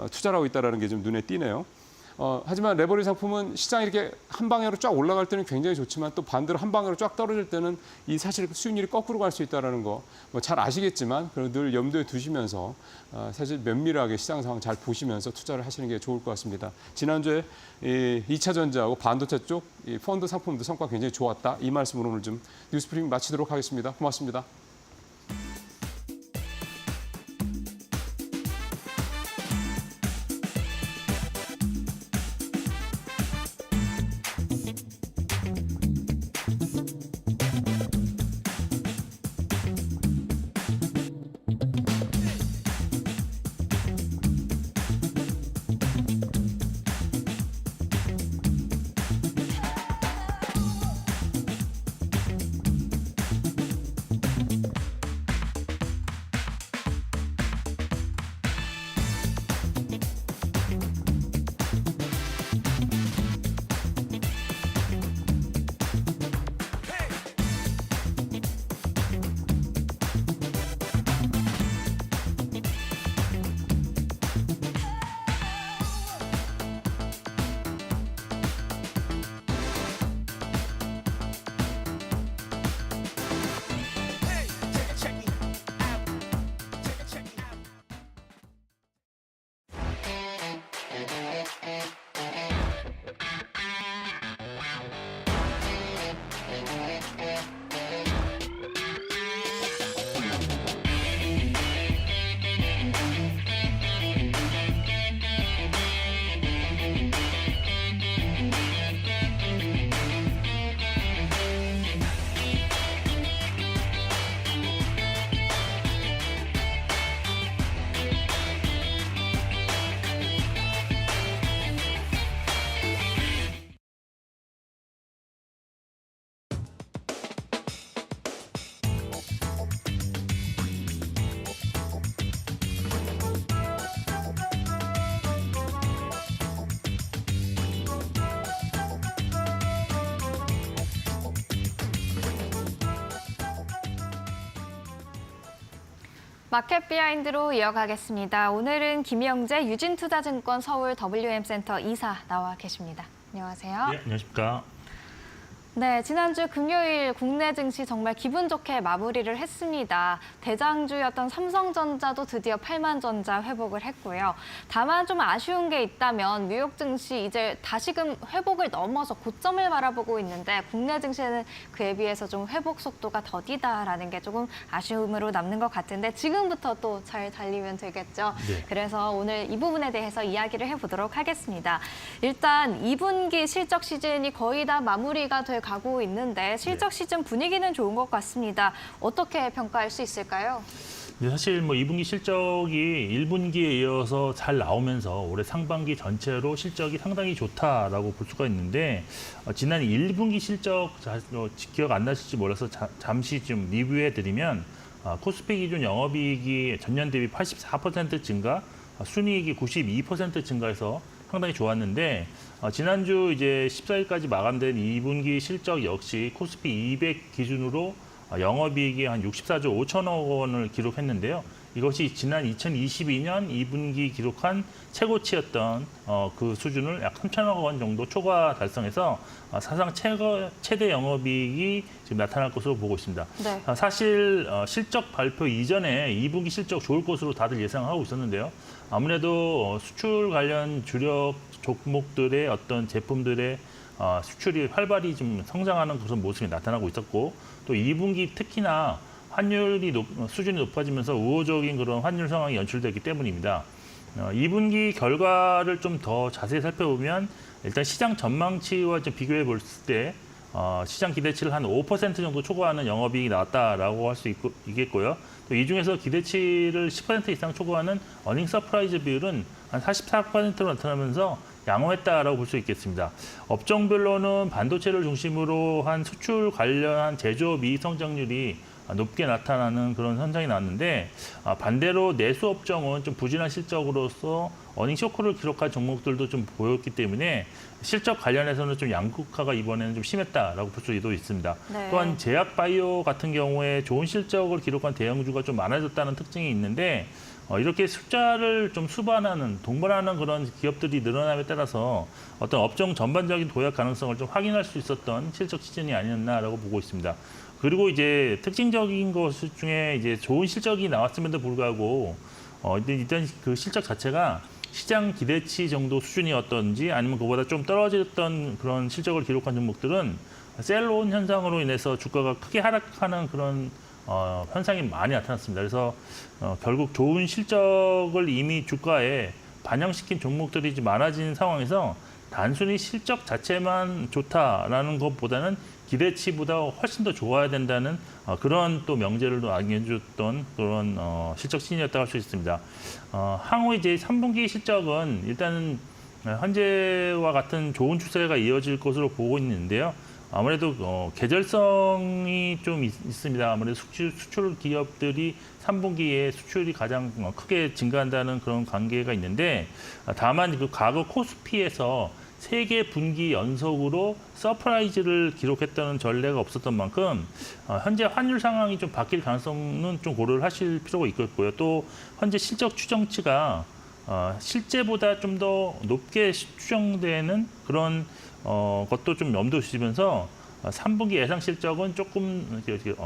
투자를 하고 있다는 게 좀 눈에 띄네요. 하지만 레버리지 상품은 시장이 이렇게 한 방향으로 쫙 올라갈 때는 굉장히 좋지만 또 반대로 한 방향으로 쫙 떨어질 때는 이 사실 수익률이 거꾸로 갈 수 있다는 거 잘 아시겠지만 늘 염두에 두시면서 사실 면밀하게 시장 상황 잘 보시면서 투자를 하시는 게 좋을 것 같습니다. 지난주에 이 2차 전지하고 반도체 쪽 이 펀드 상품도 성과 굉장히 좋았다. 이 말씀으로 오늘 좀 뉴스브리핑 마치도록 하겠습니다. 고맙습니다. 마켓 비하인드로 이어가겠습니다. 오늘은 김영재 유진투자증권 서울 WM센터 이사 나와 계십니다. 안녕하세요. 네, 안녕하십니까. 네, 지난주 금요일 국내 증시 정말 기분 좋게 마무리를 했습니다. 대장주였던 삼성전자도 드디어 8만 전자 회복을 했고요. 다만 좀 아쉬운 게 있다면 뉴욕 증시 이제 다시금 회복을 넘어서 고점을 바라보고 있는데 국내 증시는 그에 비해서 좀 회복 속도가 더디다라는 게 조금 아쉬움으로 남는 것 같은데 지금부터 또 잘 달리면 되겠죠. 네. 그래서 오늘 이 부분에 대해서 이야기를 해보도록 하겠습니다. 일단 2분기 실적 시즌이 거의 다 마무리가 돼 가고 있는데 실적 시즌 분위기는 좋은 것 같습니다. 어떻게 평가할 수 있을까요? 네, 사실 2분기 실적이 1분기에 이어서 잘 나오면서 올해 상반기 전체로 실적이 상당히 좋다라고 볼 수가 있는데 지난 1분기 실적 기억 안 나실지 몰라서 잠시 좀 리뷰해드리면 코스피 기준 영업이익이 전년 대비 84% 증가, 순이익이 92% 증가해서 상당히 좋았는데 지난주 이제 14일까지 마감된 2분기 실적 역시 코스피 200 기준으로 영업이익이 한 64조 5천억 원을 기록했는데요. 이것이 지난 2022년 2분기 기록한 최고치였던 그 수준을 약 3천억 원 정도 초과 달성해서 사상 최대 영업이익이 지금 나타날 것으로 보고 있습니다. 네. 사실 실적 발표 이전에 2분기 실적 좋을 것으로 다들 예상하고 있었는데요. 아무래도 수출 관련 주력 종목들의 어떤 제품들의 수출이 활발히 좀 성장하는 그런 모습이 나타나고 있었고 또 2분기 특히나 환율이 수준이 높아지면서 우호적인 그런 환율 상황이 연출되기 때문입니다. 2분기 결과를 좀 더 자세히 살펴보면 일단 시장 전망치와 좀 비교해 볼 때 시장 기대치를 한 5% 정도 초과하는 영업이익이 나왔다라고 할 수 있겠고요. 또 이 중에서 기대치를 10% 이상 초과하는 어닝 서프라이즈 비율은 한 44%로 나타나면서 양호했다라고 볼 수 있겠습니다. 업종별로는 반도체를 중심으로 한 수출 관련한 제조업 이익 성장률이 높게 나타나는 그런 현상이 나왔는데 반대로 내수 업종은 좀 부진한 실적으로서 어닝 쇼크를 기록한 종목들도 좀 보였기 때문에 실적 관련해서는 좀 양극화가 이번에는 좀 심했다라고 볼 수도 있습니다. 네. 또한 제약 바이오 같은 경우에 좋은 실적을 기록한 대형주가 좀 많아졌다는 특징이 있는데 이렇게 숫자를 좀 수반하는, 동반하는 그런 기업들이 늘어남에 따라서 어떤 업종 전반적인 도약 가능성을 좀 확인할 수 있었던 실적 시즌이 아니었나라고 보고 있습니다. 그리고 이제 특징적인 것 중에 이제 좋은 실적이 나왔음에도 불구하고 일단 그 실적 자체가 시장 기대치 정도 수준이었던지 아니면 그보다 좀 떨어졌던 그런 실적을 기록한 종목들은 셀온 현상으로 인해서 주가가 크게 하락하는 그런 현상이 많이 나타났습니다. 그래서 결국 좋은 실적을 이미 주가에 반영시킨 종목들이 좀 많아진 상황에서 단순히 실적 자체만 좋다라는 것보다는 기대치보다 훨씬 더 좋아야 된다는 그런 또 명제를 또 안겨줬던 그런 실적 시즌이었다고 할 수 있습니다. 향후 이제 3분기 실적은 일단은 현재와 같은 좋은 추세가 이어질 것으로 보고 있는데요. 아무래도 계절성이 좀 있습니다. 아무래도 수출 기업들이 3분기에 수출이 가장 크게 증가한다는 그런 관계가 있는데, 다만 그 과거 코스피에서 3개 분기 연속으로 서프라이즈를 기록했다는 전례가 없었던 만큼 현재 환율 상황이 좀 바뀔 가능성은 좀 고려를 하실 필요가 있겠고요. 또 현재 실적 추정치가 실제보다 좀 더 높게 추정되는 그런 것도 좀 염두에 두시면서 3분기 예상 실적은 조금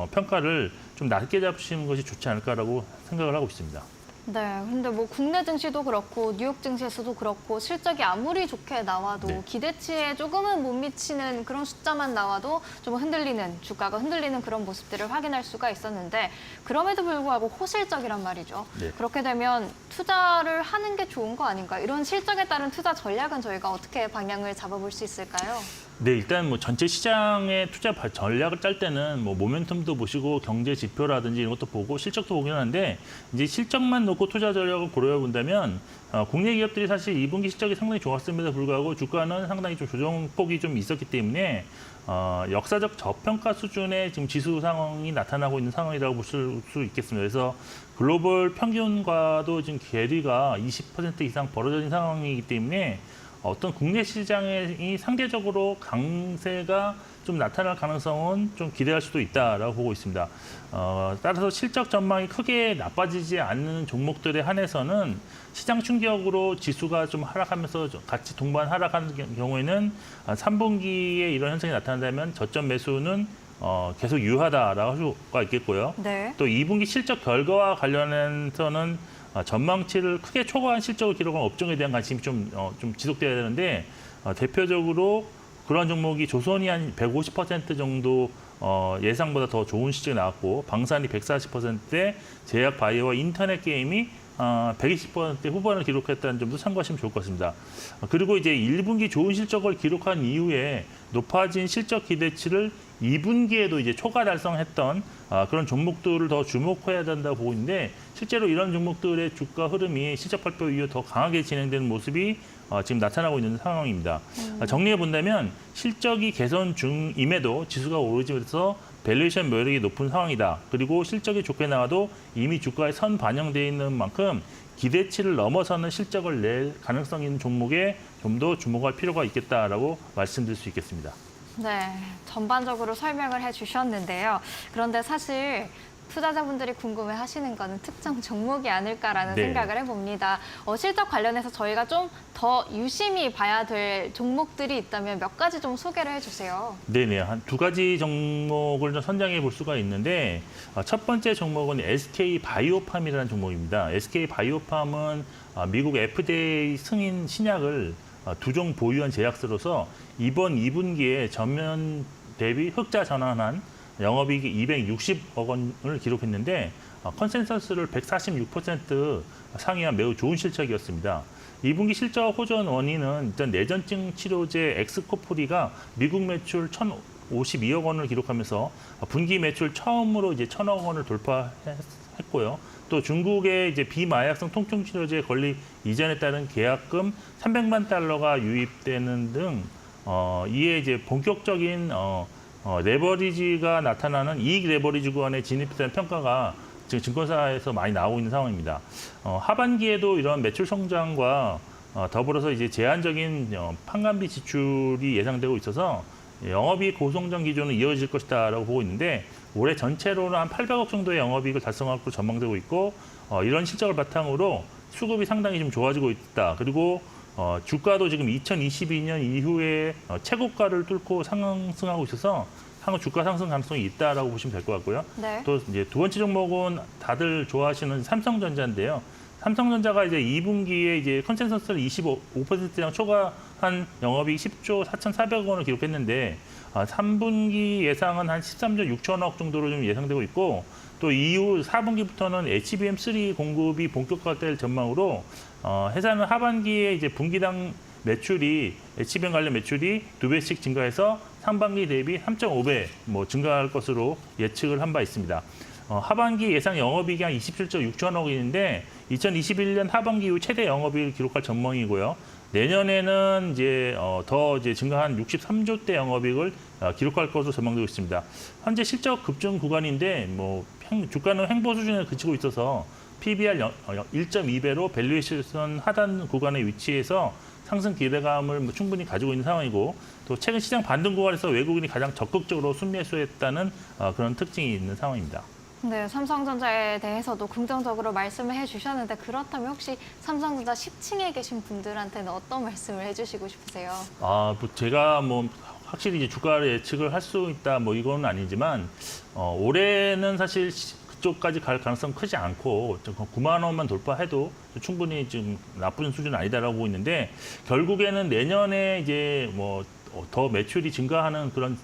평가를 좀 낮게 잡으시는 것이 좋지 않을까라고 생각을 하고 있습니다. 네, 근데 뭐 국내 증시도 그렇고 뉴욕 증시에서도 그렇고 실적이 아무리 좋게 나와도 네. 기대치에 조금은 못 미치는 그런 숫자만 나와도 좀 흔들리는, 주가가 흔들리는 그런 모습들을 확인할 수가 있었는데, 그럼에도 불구하고 호실적이란 말이죠. 네. 그렇게 되면 투자를 하는 게 좋은 거 아닌가? 이런 실적에 따른 투자 전략은 저희가 어떻게 방향을 잡아볼 수 있을까요? 네, 일단 뭐 전체 시장의 투자 전략을 짤 때는 뭐 모멘텀도 보시고 경제 지표라든지 이런 것도 보고 실적도 보긴 하는데, 이제 실적만 놓고 투자 전략을 고려해 본다면 국내 기업들이 사실 2분기 실적이 상당히 좋았음에도 불구하고 주가는 상당히 좀 조정폭이 좀 있었기 때문에 역사적 저평가 수준의 지금 지수 상황이 나타나고 있는 상황이라고 볼 수 있겠습니다. 그래서 글로벌 평균과도 지금 괴리가 20% 이상 벌어져 있는 상황이기 때문에 어떤 국내 시장이 상대적으로 강세가 좀 나타날 가능성은 좀 기대할 수도 있다라고 보고 있습니다. 따라서 실적 전망이 크게 나빠지지 않는 종목들에 한해서는 시장 충격으로 지수가 좀 하락하면서 같이 동반 하락하는 경우에는 3분기에 이런 현상이 나타난다면 저점 매수는 계속 유효하다라고 할 수가 있겠고요. 네. 또 2분기 실적 결과와 관련해서는 전망치를 크게 초과한 실적을 기록한 업종에 대한 관심이 좀 지속돼야 되는데, 대표적으로 그런 종목이 조선이 한 150% 정도 예상보다 더 좋은 실적이 나왔고, 방산이 140%대, 제약 바이오와 인터넷 게임이 120% 후반을 기록했다는 점도 참고하시면 좋을 것 같습니다. 그리고 이제 1분기 좋은 실적을 기록한 이후에 높아진 실적 기대치를 2분기에도 이제 초과 달성했던 그런 종목들을 더 주목해야 된다고 보고 있는데, 실제로 이런 종목들의 주가 흐름이 실적 발표 이후 더 강하게 진행되는 모습이 지금 나타나고 있는 상황입니다. 정리해 본다면 실적이 개선 중임에도 지수가 오르지 못해서 밸류에이션 매력이 높은 상황이다. 그리고 실적이 좋게 나와도 이미 주가에 선 반영되어 있는 만큼 기대치를 넘어서는 실적을 낼 가능성 있는 종목에 좀 더 주목할 필요가 있겠다라고 말씀드릴 수 있겠습니다. 네, 전반적으로 설명을 해주셨는데요. 그런데 사실 투자자분들이 궁금해하시는 거는 특정 종목이 아닐까라는 네. 생각을 해봅니다. 실적 관련해서 저희가 좀 더 유심히 봐야 될 종목들이 있다면 몇 가지 좀 소개를 해주세요. 네네, 한 2가지 종목을 좀 선정해 볼 수가 있는데, 첫 번째 종목은 SK 바이오팜이라는 종목입니다. SK 바이오팜은 미국 FDA 승인 신약을 2종 보유한 제약사로서 이번 2분기에 전년 대비 흑자 전환한 영업이익이 260억 원을 기록했는데, 컨센서스를 146% 상회한 매우 좋은 실적이었습니다. 2분기 실적 호전 원인은 일단 내전증 치료제 엑스코프리가 미국 매출 1,052억 원을 기록하면서 분기 매출 처음으로 이제 1,000억 원을 돌파했고요. 또 중국의 이제 비마약성 통증 치료제 권리 이전에 따른 계약금 300만 달러가 유입되는 등 이에 이제 본격적인 레버리지가 나타나는 이익 레버리지 구간에 진입된 평가가 지금 증권사에서 많이 나오고 있는 상황입니다. 하반기에도 이런 매출 성장과 더불어서 이제 제한적인 판관비 지출이 예상되고 있어서 영업이익 고성장 기조는 이어질 것이다라고 보고 있는데 올해 전체로는 한 800억 정도의 영업이익을 달성할 것으로 전망되고 있고 이런 실적을 바탕으로 수급이 상당히 좀 좋아지고 있다. 그리고 주가도 지금 2022년 이후에 최고가를 뚫고 상승하고 있어서 향후 주가 상승 가능성이 있다라고 보시면 될 것 같고요. 네. 또 이제 두 번째 종목은 다들 좋아하시는 삼성전자인데요. 삼성전자가 이제 2분기에 이제 컨센서스를 25%랑 초과한 영업이익 10조 4,400억 원을 기록했는데 3분기 예상은 한 13조 6천억 정도로 좀 예상되고 있고 또 이후 4분기부터는 HBM3 공급이 본격화될 전망으로 회사는 하반기에 이제 분기당 매출이 HBM 관련 매출이 2배씩 증가해서 상반기 대비 3.5배 증가할 것으로 예측을 한 바 있습니다. 하반기 예상 영업이익이 한 27조 6천억 원인데 2021년 하반기 이후 최대 영업이익을 기록할 전망이고요. 내년에는 이제 더 이제 증가한 63조대 영업이익을 기록할 것으로 전망되고 있습니다. 현재 실적 급증 구간인데 주가는 횡보 수준에 그치고 있어서 PBR 1.2배로 밸류에이션 하단 구간에 위치해서 상승 기대감을 충분히 가지고 있는 상황이고 또 최근 시장 반등 구간에서 외국인이 가장 적극적으로 순매수했다는 그런 특징이 있는 상황입니다. 네, 삼성전자에 대해서도 긍정적으로 말씀을 해주셨는데 그렇다면 혹시 삼성전자 10층에 계신 분들한테는 어떤 말씀을 해주시고 싶으세요? 제가 확실히 이제 주가를 예측을 할 수 있다 이건 아니지만 올해는 사실 그쪽까지 갈 가능성 크지 않고 9만 원만 돌파해도 충분히 좀 나쁜 수준은 아니다라고 보고 있는데 결국에는 내년에 이제 더 매출이 증가하는 그런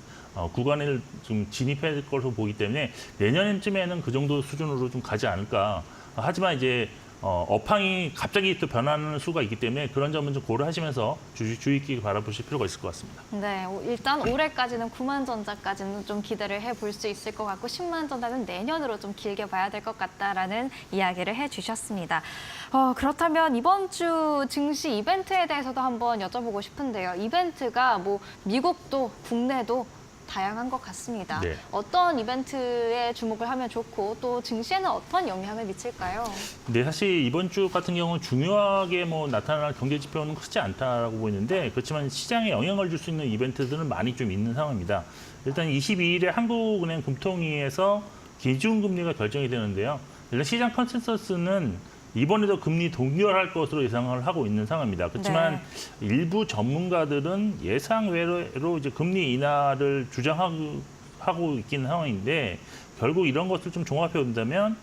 구간을 좀 진입할 것으로 보기 때문에 내년쯤에는 그 정도 수준으로 좀 가지 않을까. 하지만 이제 업황이 갑자기 또 변하는 수가 있기 때문에 그런 점은 좀 고려하시면서 주의 깊게 바라보실 필요가 있을 것 같습니다. 네, 일단 올해까지는 9만 전자까지는 좀 기대를 해볼 수 있을 것 같고 10만 전자는 내년으로 좀 길게 봐야 될 것 같다라는 이야기를 해주셨습니다. 그렇다면 이번 주 증시 이벤트에 대해서도 한번 여쭤보고 싶은데요. 이벤트가 미국도 국내도 다양한 것 같습니다. 네. 어떤 이벤트에 주목을 하면 좋고 또 증시에는 어떤 영향을 미칠까요? 네, 사실 이번 주 같은 경우는 중요하게 나타날 경제 지표는 크지 않다라고 보이는데 그렇지만 시장에 영향을 줄 수 있는 이벤트들은 많이 좀 있는 상황입니다. 일단 22일에 한국은행 금통위에서 기준금리가 결정이 되는데요. 일단 시장 컨센서스는 이번에도 금리 동결할 것으로 예상을 하고 있는 상황입니다. 그렇지만 일부 전문가들은 예상 외로 이제 금리 인하를 주장하고 있긴 상황인데 결국 이런 것을 좀 종합해 본다면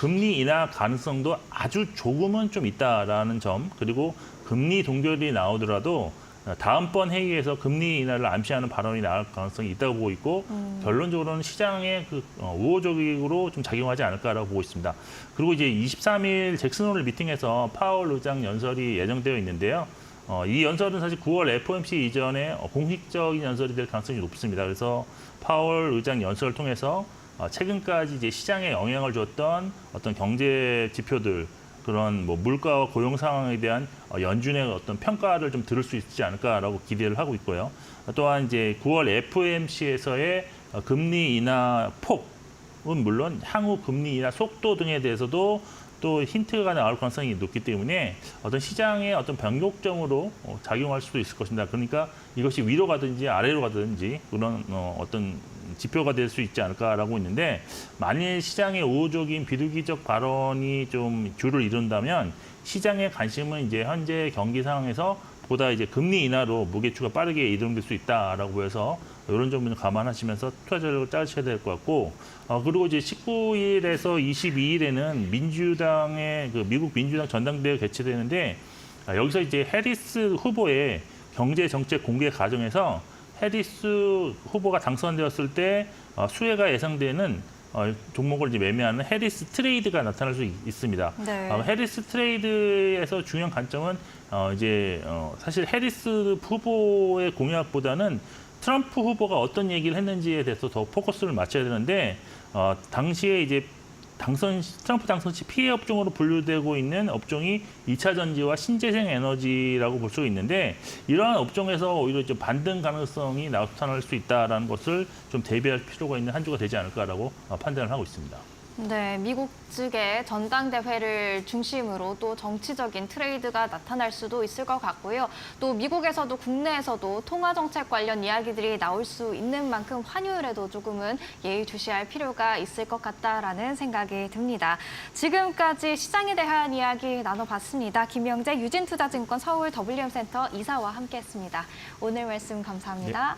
금리 인하 가능성도 아주 조금은 좀 있다라는 점 그리고 금리 동결이 나오더라도 다음번 회의에서 금리 인하를 암시하는 발언이 나올 가능성이 있다고 보고 있고 결론적으로는 시장에 우호적으로 좀 작용하지 않을까라고 보고 있습니다. 그리고 이제 23일 잭슨홀 미팅에서 파월 의장 연설이 예정되어 있는데요. 이 연설은 사실 9월 FOMC 이전에 공식적인 연설이 될 가능성이 높습니다. 그래서 파월 의장 연설을 통해서 최근까지 이제 시장에 영향을 줬던 어떤 경제 지표들 그런 물가와 고용 상황에 대한 연준의 어떤 평가를 좀 들을 수 있지 않을까라고 기대를 하고 있고요. 또한 이제 9월 FOMC에서의 금리 인하 폭은 물론 향후 금리 인하 속도 등에 대해서도 또 힌트가 나올 가능성이 높기 때문에 어떤 시장의 어떤 변곡점으로 작용할 수도 있을 것입니다. 그러니까 이것이 위로 가든지 아래로 가든지 그런 어떤 지표가 될 수 있지 않을까라고 있는데 만일 시장의 우호적인 비둘기적 발언이 좀 주를 이룬다면 시장의 관심은 이제 현재 경기 상황에서 보다 이제 금리 인하로 무게추가 빠르게 이동될 수 있다라고 보여서 이런 점을 감안하시면서 투자 전략을 짜셔야 될 것 같고 그리고 이제 19일에서 22일에는 민주당의 미국 민주당 전당대회가 개최되는데 여기서 이제 해리스 후보의 경제 정책 공개 과정에서 해리스 후보가 당선되었을 때 수혜가 예상되는 종목을 이제 매매하는 해리스 트레이드가 나타날 수 있습니다. 네. 해리스 트레이드에서 중요한 관점은 사실 해리스 후보의 공약보다는 트럼프 후보가 어떤 얘기를 했는지에 대해서 더 포커스를 맞춰야 되는데 당시에 이제 트럼프 당선 시 피해 업종으로 분류되고 있는 업종이 2차 전지와 신재생 에너지라고 볼 수 있는데 이러한 업종에서 오히려 좀 반등 가능성이 나타날 수 있다는 것을 좀 대비할 필요가 있는 한 주가 되지 않을까라고 판단을 하고 있습니다. 네, 미국 측의 전당대회를 중심으로 또 정치적인 트레이드가 나타날 수도 있을 것 같고요. 또 미국에서도 국내에서도 통화정책 관련 이야기들이 나올 수 있는 만큼 환율에도 조금은 예의주시할 필요가 있을 것 같다라는 생각이 듭니다. 지금까지 시장에 대한 이야기 나눠봤습니다. 김영재 유진투자증권 서울 WM센터 이사와 함께했습니다. 오늘 말씀 감사합니다.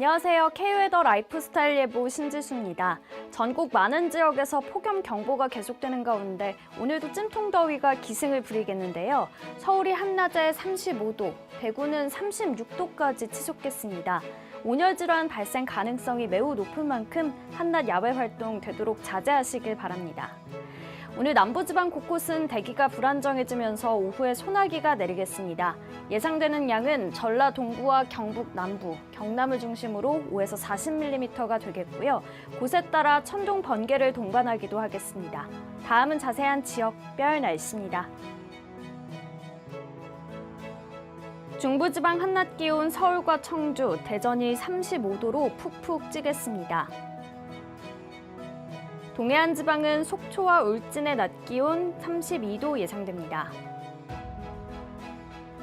안녕하세요. K웨더 라이프스타일 예보 신지수입니다. 전국 많은 지역에서 폭염 경보가 계속되는 가운데 오늘도 찜통 더위가 기승을 부리겠는데요. 서울이 한낮에 35도, 대구는 36도까지 치솟겠습니다. 온열 질환 발생 가능성이 매우 높은 만큼 한낮 야외 활동 되도록 자제하시길 바랍니다. 오늘 남부지방 곳곳은 대기가 불안정해지면서 오후에 소나기가 내리겠습니다. 예상되는 양은 전라 동부와 경북 남부, 경남을 중심으로 5에서 40mm가 되겠고요. 곳에 따라 천둥 번개를 동반하기도 하겠습니다. 다음은 자세한 지역별 날씨입니다. 중부지방 한낮 기온 서울과 청주, 대전이 35도로 푹푹 찌겠습니다. 동해안 지방은 속초와 울진의 낮 기온 32도 예상됩니다.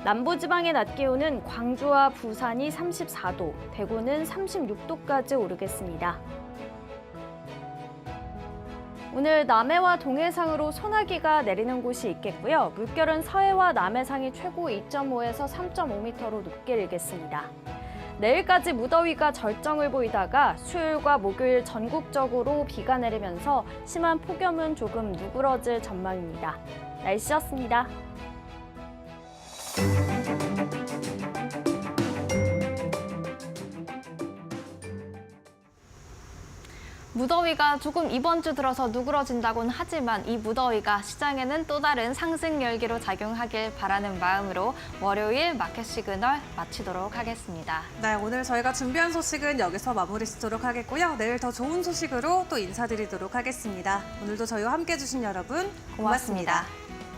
남부지방의 낮 기온은 광주와 부산이 34도, 대구는 36도까지 오르겠습니다. 오늘 남해와 동해상으로 소나기가 내리는 곳이 있겠고요. 물결은 서해와 남해상이 최고 2.5에서 3.5m로 높게 일겠습니다. 내일까지 무더위가 절정을 보이다가 수요일과 목요일 전국적으로 비가 내리면서 심한 폭염은 조금 누그러질 전망입니다. 날씨였습니다. 무더위가 조금 이번 주 들어서 누그러진다고는 하지만 이 무더위가 시장에는 또 다른 상승 열기로 작용하길 바라는 마음으로 월요일 마켓 시그널 마치도록 하겠습니다. 네, 오늘 저희가 준비한 소식은 여기서 마무리 짓도록 하겠고요. 내일 더 좋은 소식으로 또 인사드리도록 하겠습니다. 오늘도 저희와 함께해 주신 여러분 고맙습니다. 고맙습니다.